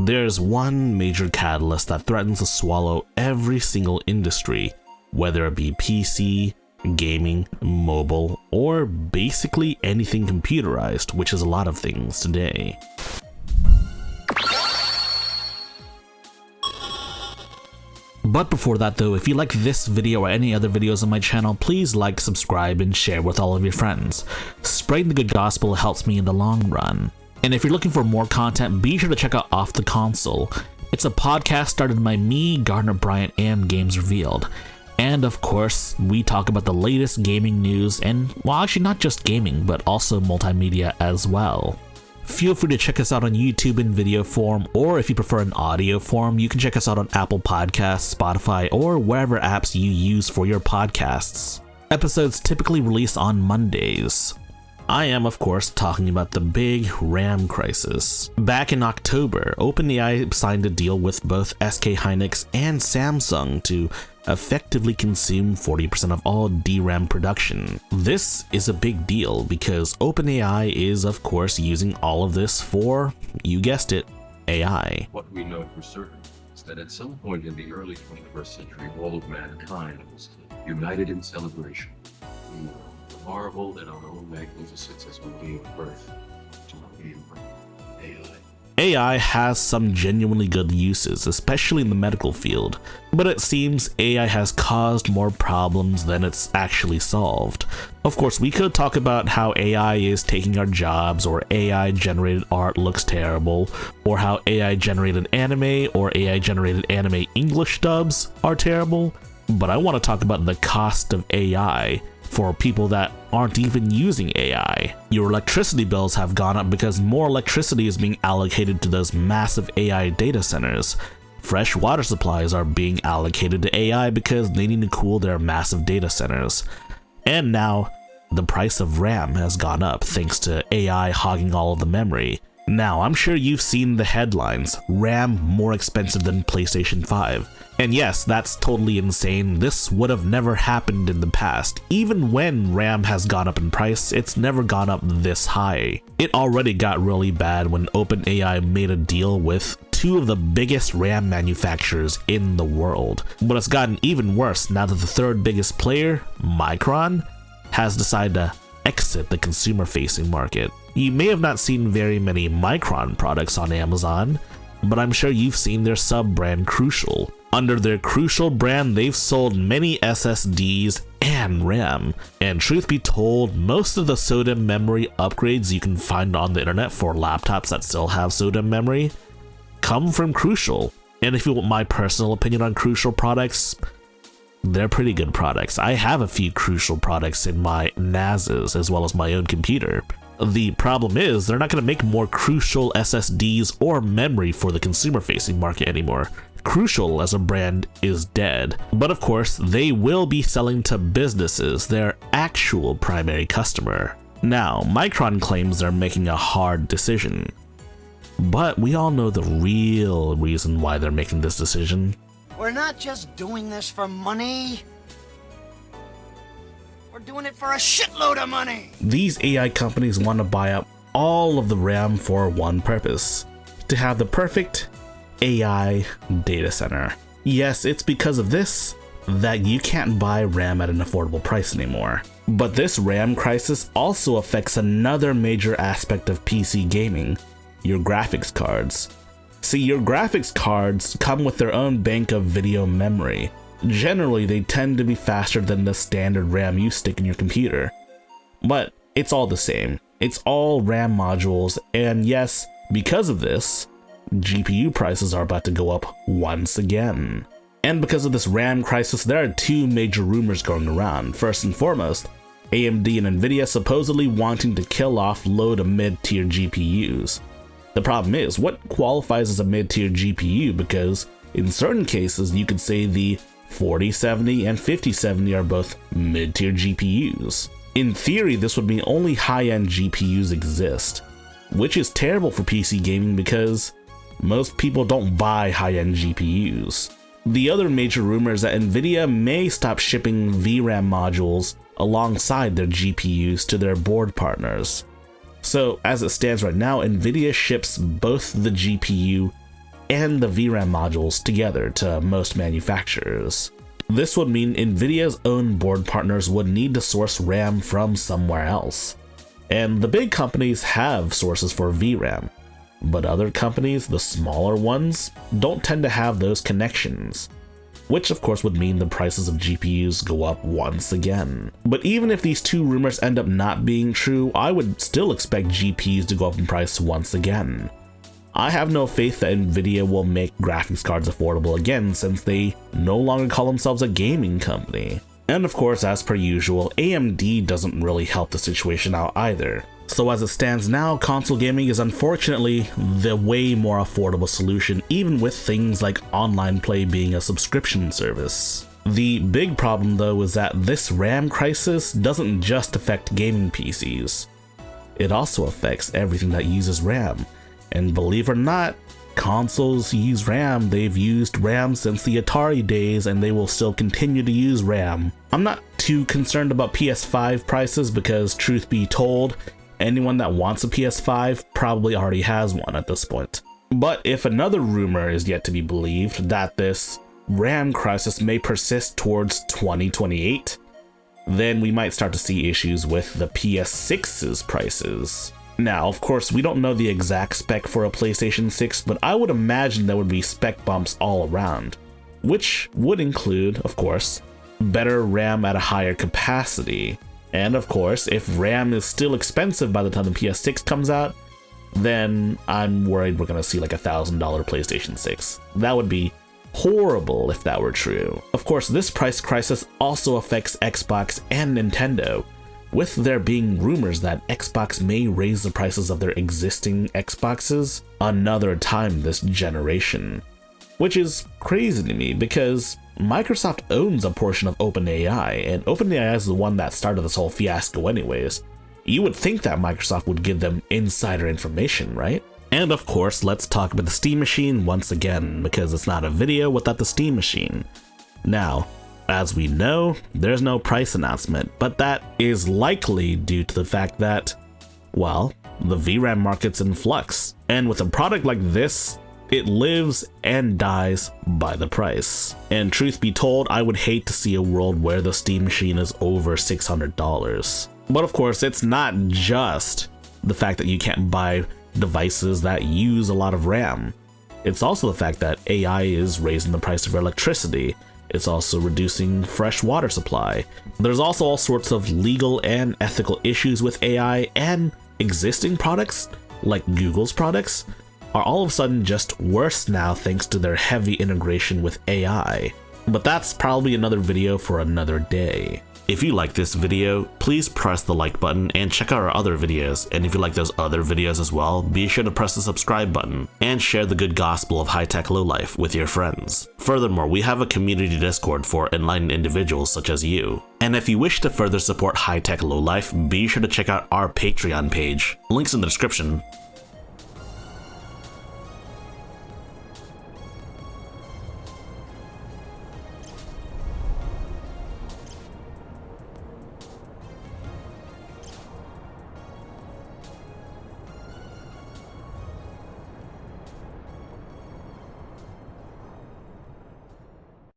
There's one major catalyst that threatens to swallow every single industry, whether it be PC, gaming, mobile, or basically anything computerized, which is a lot of things today. But before that though, if you like this video or any other videos on my channel, please like, subscribe, and share with all of your friends. Spreading the good gospel helps me in the long run. And if you're looking for more content, be sure to check out Off the Console. It's a podcast started by me, Gardner Bryant, and Games Revealed. And of course, we talk about the latest gaming news and, well, actually not just gaming, but also multimedia as well. Feel free to check us out on YouTube in video form, or if you prefer an audio form, you can check us out on Apple Podcasts, Spotify, or wherever apps you use for your podcasts. Episodes typically release on Mondays. I am, of course, talking about the big RAM crisis. Back in October, OpenAI signed a deal with both SK Hynix and Samsung to effectively consume 40% of all DRAM production. This is a big deal because OpenAI is, of course, using all of this for, you guessed it, AI. What we know for certain is that at some point in the early 21st century, all of mankind was united in celebration. We marveled at our own magnificence as we gave birth to AI. AI has some genuinely good uses, especially in the medical field, but it seems AI has caused more problems than it's actually solved. Of course, we could talk about how AI is taking our jobs, or AI generated art looks terrible, or how AI generated anime or AI generated anime English dubs are terrible, but I want to talk about the cost of AI for people that aren't even using AI. Your electricity bills have gone up because more electricity is being allocated to those massive AI data centers. Fresh water supplies are being allocated to AI because they need to cool their massive data centers. And now, the price of RAM has gone up thanks to AI hogging all of the memory. Now, I'm sure you've seen the headlines, RAM more expensive than PlayStation 5. And yes, that's totally insane. This would have never happened in the past. Even when RAM has gone up in price, it's never gone up this high. It already got really bad when OpenAI made a deal with two of the biggest RAM manufacturers in the world. But it's gotten even worse now that the third biggest player, Micron, has decided to exit the consumer-facing market. You may have not seen very many Micron products on Amazon, but I'm sure you've seen their sub-brand Crucial. Under their Crucial brand, they've sold many SSDs and RAM. And truth be told, most of the SODIMM memory upgrades you can find on the internet for laptops that still have SODIMM memory come from Crucial. And if you want my personal opinion on Crucial products, they're pretty good products. I have a few Crucial products in my NASes as well as my own computer. The problem is they're not going to make more Crucial SSDs or memory for the consumer-facing market anymore. Crucial as a brand is dead, but of course they will be selling to businesses, their actual primary customer. Now, Micron claims they're making a hard decision, but we all know the real reason why they're making this decision. We're not just doing this for money. We're doing it for a shitload of money. These AI companies want to buy up all of the RAM for one purpose: to have the perfect AI data center. Yes, it's because of this that you can't buy RAM at an affordable price anymore. But this RAM crisis also affects another major aspect of PC gaming: your graphics cards. See, your graphics cards come with their own bank of video memory. Generally, they tend to be faster than the standard RAM you stick in your computer. But it's all the same. It's all RAM modules, and yes, because of this, GPU prices are about to go up once again. And because of this RAM crisis, there are two major rumors going around. First and foremost, AMD and Nvidia supposedly wanting to kill off low to mid-tier GPUs. The problem is, what qualifies as a mid-tier GPU? Because in certain cases, you could say the 4070 and 5070 are both mid-tier GPUs. In theory, this would mean only high-end GPUs exist, which is terrible for PC gaming because most people don't buy high-end GPUs. The other major rumor is that Nvidia may stop shipping VRAM modules alongside their GPUs to their board partners. So as it stands right now, Nvidia ships both the GPU and the VRAM modules together to most manufacturers. This would mean Nvidia's own board partners would need to source RAM from somewhere else. And the big companies have sources for VRAM, but other companies, the smaller ones, don't tend to have those connections, which of course would mean the prices of GPUs go up once again. But even if these two rumors end up not being true, I would still expect GPUs to go up in price once again. I have no faith that Nvidia will make graphics cards affordable again, since they no longer call themselves a gaming company. And of course, as per usual, AMD doesn't really help the situation out either. So as it stands now, console gaming is unfortunately the way more affordable solution, even with things like online play being a subscription service. The big problem though is that this RAM crisis doesn't just affect gaming PCs. It also affects everything that uses RAM. And believe it or not, consoles use RAM. They've used RAM since the Atari days, and they will still continue to use RAM. I'm not too concerned about PS5 prices because, truth be told, anyone that wants a PS5 probably already has one at this point. But if another rumor is yet to be believed that this RAM crisis may persist towards 2028, then we might start to see issues with the PS6's prices. Now, of course, we don't know the exact spec for a PlayStation 6, but I would imagine there would be spec bumps all around, which would include, of course, better RAM at a higher capacity. And of course, if RAM is still expensive by the time the PS6 comes out, then I'm worried we're gonna see like $1,000 PlayStation 6. That would be horrible if that were true. Of course, this price crisis also affects Xbox and Nintendo, with there being rumors that Xbox may raise the prices of their existing Xboxes another time this generation. Which is crazy to me because Microsoft owns a portion of OpenAI, and OpenAI is the one that started this whole fiasco anyways. You would think that Microsoft would give them insider information, right? And of course, let's talk about the Steam Machine once again, because it's not a video without the Steam Machine. Now, as we know, there's no price announcement, but that is likely due to the fact that, well, the VRAM market's in flux. And with a product like this, it lives and dies by the price. And truth be told, I would hate to see a world where the Steam Machine is over $600. But of course, it's not just the fact that you can't buy devices that use a lot of RAM. It's also the fact that AI is raising the price of electricity. It's also reducing fresh water supply. There's also all sorts of legal and ethical issues with AI, and existing products, like Google's products, are all of a sudden just worse now thanks to their heavy integration with AI. But that's probably another video for another day. If you like this video, please press the like button and check out our other videos. And if you like those other videos as well, be sure to press the subscribe button and share the good gospel of high-tech lowlife with your friends. Furthermore, we have a community Discord for enlightened individuals such as you. And if you wish to further support high-tech lowlife, be sure to check out our Patreon page. Links in the description.